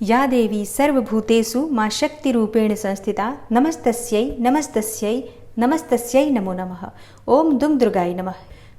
या देवी सर्वभूतेषु मां शक्तिरूपेण संस्थिता नमस्तस्यै नमस्तस्यै नमस्तस्यै नमो नमः। ओम दुम दुर्गाय नमः।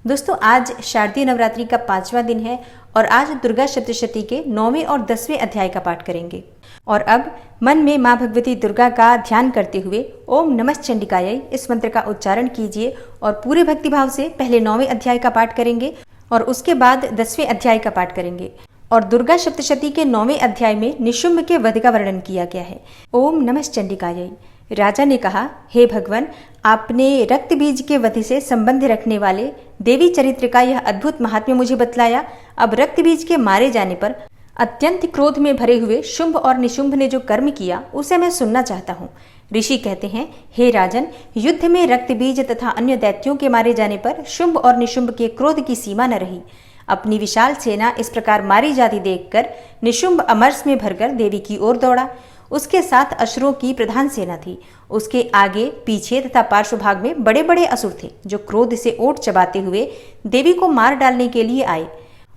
दोस्तों, आज शारदीय नवरात्रि का 5वां दिन है और आज दुर्गा सप्तशती के 9वें और 10वें अध्याय का पाठ करेंगे। और अब मन में माँ भगवती दुर्गा का ध्यान करते हुए ओम नमः चंडिकायै इस मंत्र का उच्चारण कीजिए और पूरे भक्तिभाव से पहले 9वें अध्याय का पाठ करेंगे और उसके बाद 10वें अध्याय का पाठ करेंगे। और दुर्गा सप्तशती के 9वें अध्याय में निशुंभ के वध का वर्णन किया गया है। ओम नमः चंडिकायै। राजा ने कहा, हे भगवान, आपने रक्त बीज के वध से संबंध रखने वाले देवी चरित्र का यह अद्भुत महात्म्य मुझे बतलाया। अब रक्त बीज के मारे जाने पर अत्यंत क्रोध में भरे हुए शुंभ और निशुंभ ने जो कर्म किया उसे मैं सुनना चाहता हूँ। ऋषि कहते हैं, हे राजन, युद्ध में रक्त बीज तथा अन्य दैत्यों के मारे जाने पर शुंभ और निशुंभ के क्रोध की सीमा न रही। अपनी विशाल सेना इस प्रकार मारी जाती देखकर निशुंभ अमरस में भरकर देवी की ओर दौड़ा। उसके साथ असुरों की प्रधान सेना थी। उसके आगे पीछे तथा पार्श्व भाग में बड़े बड़े असुर थे जो क्रोध से ओट चबाते हुए देवी को मार डालने के लिए आए।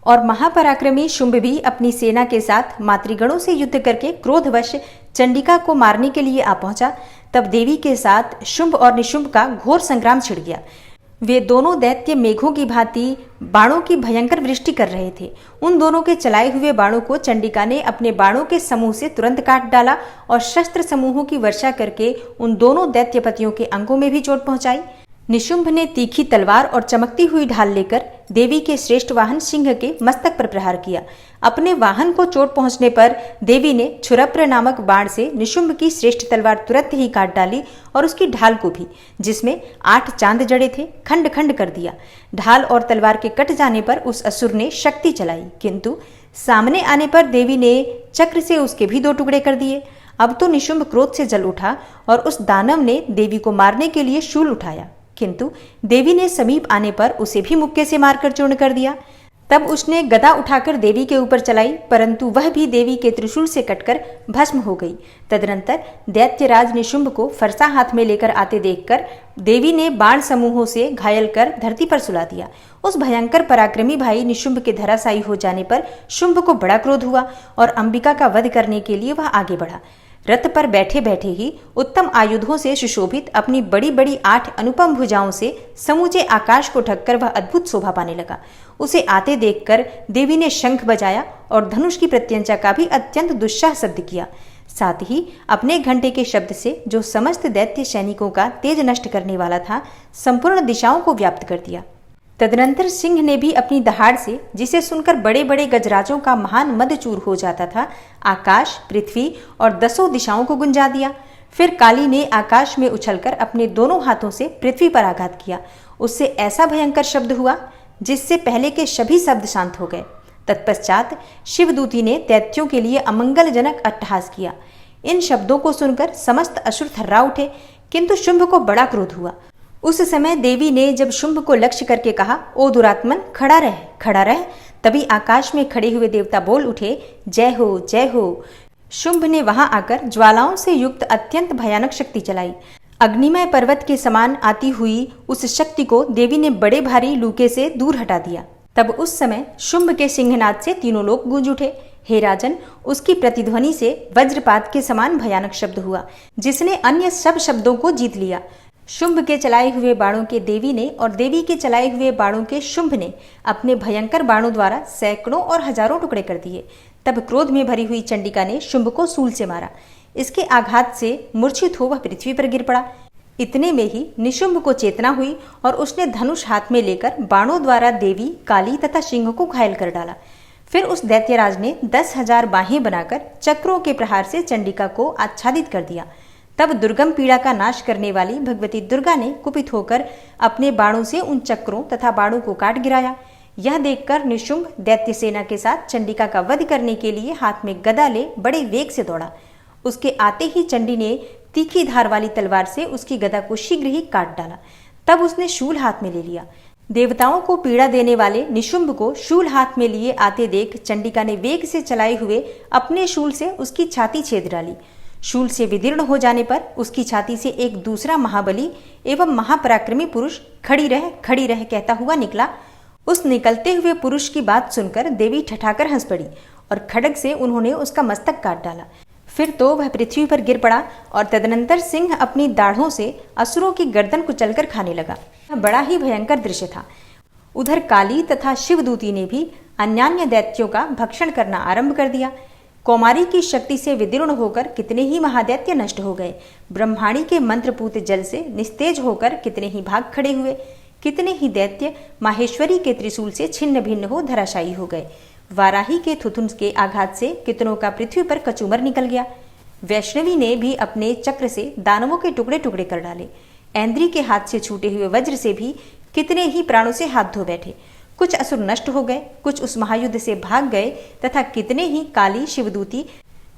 और महापराक्रमी शुंभ भी अपनी सेना के साथ मातृगणों से युद्ध करके क्रोधवश चंडिका को मारने के लिए आ पहुंचा। तब देवी के साथ शुंभ और निशुंभ का घोर संग्राम छिड़ गया। वे दोनों दैत्य मेघों की भांति बाणों की भयंकर वृष्टि कर रहे थे। उन दोनों के चलाए हुए बाणों को चंडिका ने अपने बाणों के समूह से तुरंत काट डाला और शस्त्र समूहों की वर्षा करके उन दोनों दैत्यपतियों के अंगों में भी चोट पहुंचाई। निशुंभ ने तीखी तलवार और चमकती हुई ढाल लेकर देवी के श्रेष्ठ वाहन सिंह के मस्तक पर प्रहार किया। अपने वाहन को चोट पहुंचने पर देवी ने छुरप्र नामक बाण से निशुंभ की श्रेष्ठ तलवार तुरंत ही काट डाली और उसकी ढाल को भी, जिसमें 8 चांद जड़े थे, खंड खंड कर दिया। ढाल और तलवार के कट जाने पर उस असुर ने शक्ति चलाई, किंतु सामने आने पर देवी ने चक्र से उसके भी 2 टुकड़े कर दिए। अब तो निशुंभ क्रोध से जल उठा और उस दानव ने देवी को मारने के लिए शूल उठाया, किंतु देवी ने समीप आने पर उसे भी मुक्के से मारकर चूर्ण कर दिया। तब उसने गदा उठाकर देवी के ऊपर चलाई, परंतु वह भी देवी के त्रिशूल से कटकर भस्म हो गई। तदनंतर दैत्यराज निशुंभ को फरसा हाथ में लेकर आते देखकर देवी ने बाण समूहों से घायल कर धरती पर सुला दिया। उस भयंकर पराक्रमी भाई निशुंभ के धराशायी हो जाने पर शुंभ को बड़ा क्रोध हुआ और अंबिका का वध करने के लिए वह आगे बढ़ा। रथ पर बैठे बैठे ही उत्तम आयुधों से सुशोभित अपनी बड़ी बड़ी 8 अनुपम भुजाओं से समूचे आकाश को ढककर वह अद्भुत शोभा पाने लगा। उसे आते देखकर देवी ने शंख बजाया और धनुष की प्रत्यंचा का भी अत्यंत दुस्साह शब्द किया। साथ ही अपने घंटे के शब्द से, जो समस्त दैत्य सैनिकों का तेज नष्ट करने वाला था, संपूर्ण दिशाओं को व्याप्त कर दिया। तदनंतर सिंह ने भी अपनी दहाड़ से, जिसे सुनकर बड़े बड़े गजराजों का महान मदचूर हो जाता था, आकाश, पृथ्वी और 10 दिशाओं को गुंजा दिया। फिर काली ने आकाश में उछलकर अपने दोनों हाथों से पृथ्वी पर आघात किया। उससे ऐसा भयंकर शब्द हुआ जिससे पहले के सभी शब्द शांत हो गए। तत्पश्चात शिवदूती ने दैत्यों के लिए अमंगलजनक अट्टहास किया। इन शब्दों को सुनकर समस्त असुर थर्रा उठे, किंतु शुंभ को बड़ा क्रोध हुआ। उस समय देवी ने जब शुंभ को लक्ष्य करके कहा, ओ दुरात्मन, खड़ा रह, खड़ा रह, तभी आकाश में खड़े हुए देवता बोल उठे, जय हो, जय हो। शुंभ ने वहां आकर ज्वालाओं से युक्त अत्यंत भयानक शक्ति चलाई। अग्निमय पर्वत के समान आती हुई उस शक्ति को देवी ने बड़े भारी लूके से दूर हटा दिया। तब उस समय शुंभ के सिंहनाद से तीनों लोग गूंज उठे। हे राजन, उसकी प्रतिध्वनि से वज्रपात के समान भयानक शब्द हुआ, जिसने अन्य सब शब्दों को जीत लिया। शुंभ के चलाए हुए बाणों के देवी ने और देवी के चलाए हुए बाणों के शुंभ ने अपने भयंकर बाणों द्वारा सैकड़ों और हजारों टुकड़े कर दिए। तब क्रोध में भरी हुई चंडिका ने शुंभ को सूल से मारा। इसके आघात से मूर्छित हो वह पृथ्वी पर गिर पड़ा। इतने में ही निशुंभ को चेतना हुई और उसने धनुष हाथ में लेकर बाणों द्वारा देवी, काली तथा सिंह को घायल कर डाला। फिर उस दैत्यराज ने 10,000 बाहें बनाकर चक्रों के प्रहार से चंडिका को आच्छादित कर दिया। तब दुर्गम पीड़ा का नाश करने वाली भगवती दुर्गा ने कुपित होकर अपने बाणों से उन चक्रों तथा बाणों को काट गिराया। यह देखकर निशुंभ दैत्य सेना के साथ चंडिका का वध करने के लिए हाथ में गदा ले बड़े वेग से दौड़ा। उसके आते ही चंडी ने तीखी धार वाली तलवार से उसकी गदा को शीघ्र ही काट डाला। तब उसने शूल हाथ में ले लिया। देवताओं को पीड़ा देने वाले निशुंभ को शूल हाथ में लिए आते देख चंडिका ने वेग से चलाए हुए अपने शूल से उसकी छाती छेद डाली। शूल से विदीर्ण हो जाने पर उसकी छाती से एक दूसरा महाबली एवं महापराक्रमी पुरुष खड़ी रह कहता हुआ निकला। उस निकलते हुए पुरुष की बात सुनकर देवी ठठाकर हंस पड़ी और खड्ग से उन्होंने उसका मस्तक काट डाला। फिर तो वह पृथ्वी पर गिर पड़ा और तदनंतर सिंह अपनी दाढ़ों से असुरों की गर्दन कुचलकर खाने लगा। बड़ा ही भयंकर दृश्य था। उधर काली तथा शिवदूती ने भी अन्यान्य दैत्यों का भक्षण करना आरंभ कर दिया। कौमारी की शक्ति से विदीर्ण होकर कितने ही महादैत्य नष्ट हो गए। ब्रह्माणी के मंत्रपूत जल से निस्तेज होकर कितने ही भाग खड़े हुए। कितने ही दैत्य माहेश्वरी के त्रिशूल से छिन्न भिन्न हो धराशायी हो गए। वाराही के थुथुन के आघात से कितनों का पृथ्वी पर कचूमर निकल गया। वैष्णवी ने भी अपने चक्र से दानवों के टुकड़े टुकड़े कर डाले। ऐन्द्री के हाथ से छूटे हुए वज्र से भी कितने ही प्राणों से हाथ धो बैठे। कुछ असुर नष्ट हो गए, कुछ उस महायुद्ध से भाग गए तथा कितने ही काली शिवदूती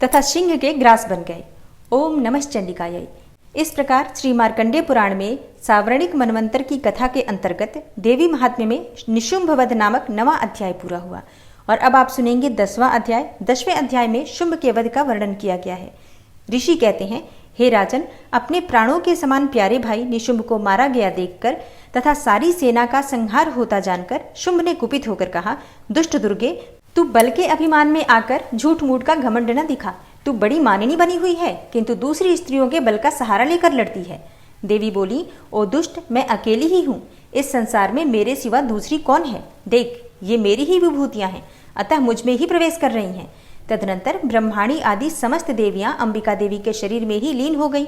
तथा सिंह के ग्रास बन गए। ओम नमः चंडिकायै। इस प्रकार श्री मार्कंडेय पुराण में सावर्णिक मनवंतर की कथा के अंतर्गत देवी महात्म्य में निशुंभ वध नामक 9वां अध्याय पूरा हुआ। और अब आप सुनेंगे 10वां अध्याय। 10वें अध्याय में शुंभ के वध का वर्णन किया गया है। ऋषि कहते हैं, हे राजन, अपने प्राणों के समान प्यारे भाई निशुंभ को मारा गया देखकर तथा सारी सेना का संहार होता जानकर शुंभ ने कुपित होकर कहा, दुष्ट दुर्गे, तू बल के अभिमान में आकर झूठ मूठ का घमंड न दिखा। तू बड़ी मानिनी बनी हुई है, किंतु दूसरी स्त्रियों के बल का सहारा लेकर लड़ती है। देवी बोली, ओ दुष्ट, मैं अकेली ही हूँ। इस संसार में मेरे सिवा दूसरी कौन है? देख, ये मेरी ही विभूतियां हैं, अतः मुझ में ही प्रवेश कर रही हैं। तदनंतर ब्रह्माणी आदि समस्त देवियां अंबिका देवी के शरीर में ही लीन हो गईं।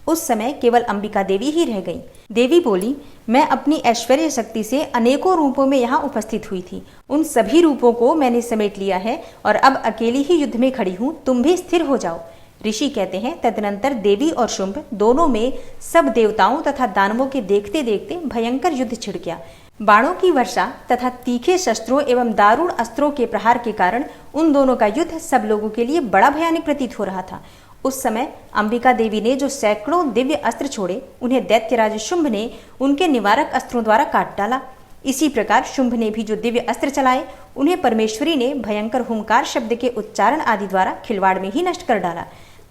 उस समय केवल अंबिका देवी ही रह गईं। देवी बोली, मैं अपनी ऐश्वर्य शक्ति से अनेकों रूपों में यहाँ उपस्थित हुई थी। उन सभी रूपों को मैंने समेट लिया है और अब अकेली ही युद्ध में खड़ी हूँ। तुम भी स्थिर हो जाओ। ऋषि कहते हैं, तदनंतर देवी और शुंभ दोनों में सब देवताओं तथा दानवों के देखते देखते भयंकर युद्ध छिड़ गया। बाणों की वर्षा तथा तीखे शस्त्रों एवं दारुण अस्त्रों के प्रहार के कारण उन दोनों का युद्ध सब लोगों के लिए बड़ा भयानक प्रतीत हो रहा था। उस समय अंबिका देवी ने जो सैकड़ों दिव्य अस्त्र छोड़े, उन्हें दैत्यराज शुंभ ने उनके निवारक अस्त्रों द्वारा काट डाला। इसी प्रकार शुंभ ने भी जो दिव्य अस्त्र चलाए, उन्हें परमेश्वरी ने भयंकर हुंकार शब्द के उच्चारण आदि द्वारा खिलवाड़ में ही नष्ट कर डाला।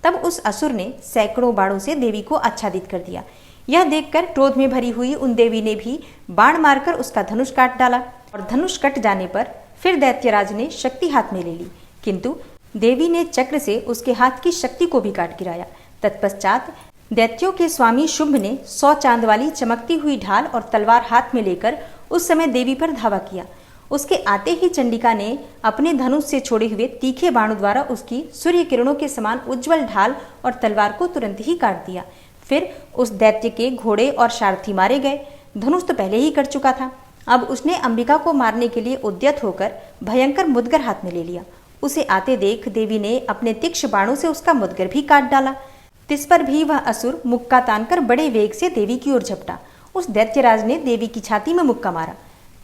तब उस असुर ने सैकड़ों बाणों से देवी को आच्छादित कर दिया। यह देखकर क्रोध में भरी हुई उन देवी ने भी बाण मारकर उसका धनुष काट डाला और धनुष कट जाने पर फिर दैत्यराज ने शक्ति हाथ में ले ली, किंतु देवी ने चक्र से उसके हाथ की शक्ति को भी काट गिराया। तत्पश्चात दैत्यों के स्वामी शुंभ ने 100 चांद वाली चमकती हुई ढाल और तलवार हाथ में लेकर उस समय देवी पर धावा किया। उसके आते ही चंडिका ने अपने धनुष से छोड़े हुए तीखे बाणों द्वारा उसकी सूर्य किरणों के समान उज्जवल ढाल और तलवार को तुरंत ही काट दिया। फिर उस दैत्य के घोड़े और सारथी मारे गए। धनुष तो पहले ही कट चुका था। अब उसने अंबिका को मारने के लिए उद्यत होकर भयंकर मुदगर हाथ में ले लिया। उसे आते देख देवी ने अपने तीक्ष्ण बाणों से उसका मुदगर भी काट डाला। तिस पर भी वह असुर मुक्का तानकर बड़े वेग से देवी की ओर झपटा। उस दैत्यराज ने देवी की छाती में मुक्का मारा।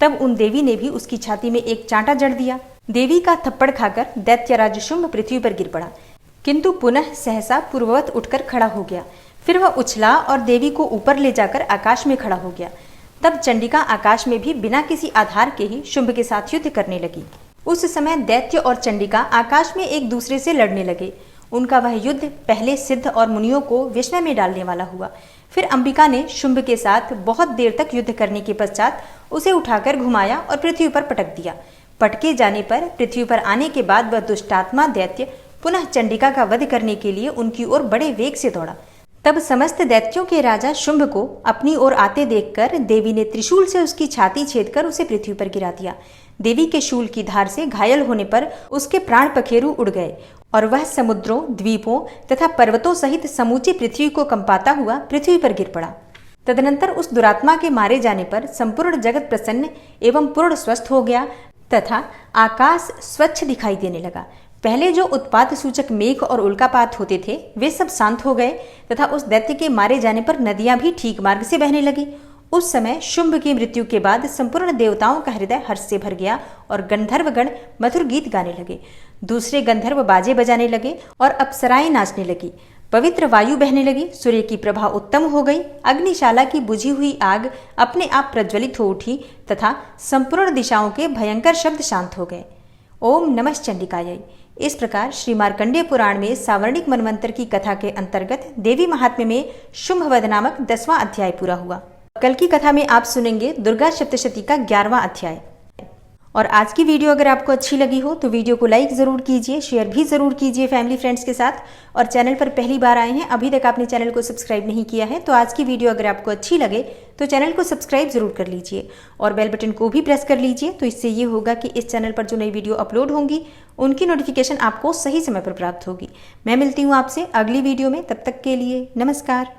तब उन देवी ने भी उसकी छाती में एक चांटा जड़ दिया। देवी का थप्पड़ खाकर दैत्यराज शुंभ पृथ्वी पर गिर पड़ा, किंतु पुनः सहसा पूर्ववत उठकर खड़ा हो गया। फिर वह उछला और देवी को ऊपर ले जाकर आकाश में खड़ा हो गया। तब चंडिका आकाश में भी बिना किसी आधार के ही शुंभ के साथ युद्ध करने लगी। उस समय दैत्य और चंडिका आकाश में एक दूसरे से लड़ने लगे। उनका वह युद्ध पहले सिद्ध और मुनियों को विस्मय में डालने वाला हुआ। फिर अंबिका ने शुंभ के साथ बहुत देर तक युद्ध करने के पश्चात उसे उठाकर घुमाया और पृथ्वी पर पटक दिया। पटके जाने पर पृथ्वी पर आने के बाद वह दुष्टात्मा दैत्य पुनः चंडिका का वध करने के लिए उनकी ओर बड़े वेग से दौड़ा। तब समस्त दैत्यों के राजा शुंभ को अपनी ओर आते देखकर देवी ने त्रिशूल से उसकी छाती छेदकर उसे पृथ्वी पर गिरा दिया। देवी के शूल की धार से घायल होने पर उसके प्राण पखेरु उड़ गए और वह समुद्रों, द्वीपों तथा पर्वतों सहित समूची पृथ्वी को कंपाता हुआ पृथ्वी पर गिर पड़ा। तदनंतर उस दुरात्मा के मारे जाने पर संपूर्ण जगत प्रसन्न एवं पूर्ण स्वस्थ हो गया तथा आकाश स्वच्छ दिखाई देने लगा। पहले जो उत्पात सूचक मेघ और उल्कापात होते थे, वे सब शांत हो गए तथा उस दैत्य के मारे जाने पर नदियां भी ठीक मार्ग से बहने लगी। उस समय शुंभ की मृत्यु के बाद संपूर्ण देवताओं का हृदय हर्ष से भर गया और गंधर्वगण मधुर गीत गाने लगे। दूसरे गंधर्व बाजे बजाने लगे और अप्सराएं नाचने लगी। पवित्र वायु बहने लगी। सूर्य की प्रभा उत्तम हो गई। अग्निशाला की बुझी हुई आग अपने आप प्रज्वलित हो उठी तथा संपूर्ण दिशाओं के भयंकर शब्द शांत हो गए। ओम नमः चंडिकायै। इस प्रकार श्री मार्कंडेय पुराण में सावर्णिक मनवंतर की कथा के अंतर्गत देवी महात्म्य में शुंभवध नामक 10वां अध्याय पूरा हुआ। कल की कथा में आप सुनेंगे दुर्गा सप्तशती का 11वां अध्याय। और आज की वीडियो अगर आपको अच्छी लगी हो तो वीडियो को लाइक ज़रूर कीजिए, शेयर भी ज़रूर कीजिए फैमिली फ्रेंड्स के साथ। और चैनल पर पहली बार आए हैं, अभी तक आपने चैनल को सब्सक्राइब नहीं किया है, तो आज की वीडियो अगर आपको अच्छी लगे तो चैनल को सब्सक्राइब ज़रूर कर लीजिए और बेल बटन को भी प्रेस कर लीजिए। तो इससे ये होगा कि इस चैनल पर जो नई वीडियो अपलोड होंगी उनकी नोटिफिकेशन आपको सही समय पर प्राप्त होगी। मैं मिलती हूँ आपसे अगली वीडियो में, तब तक के लिए नमस्कार।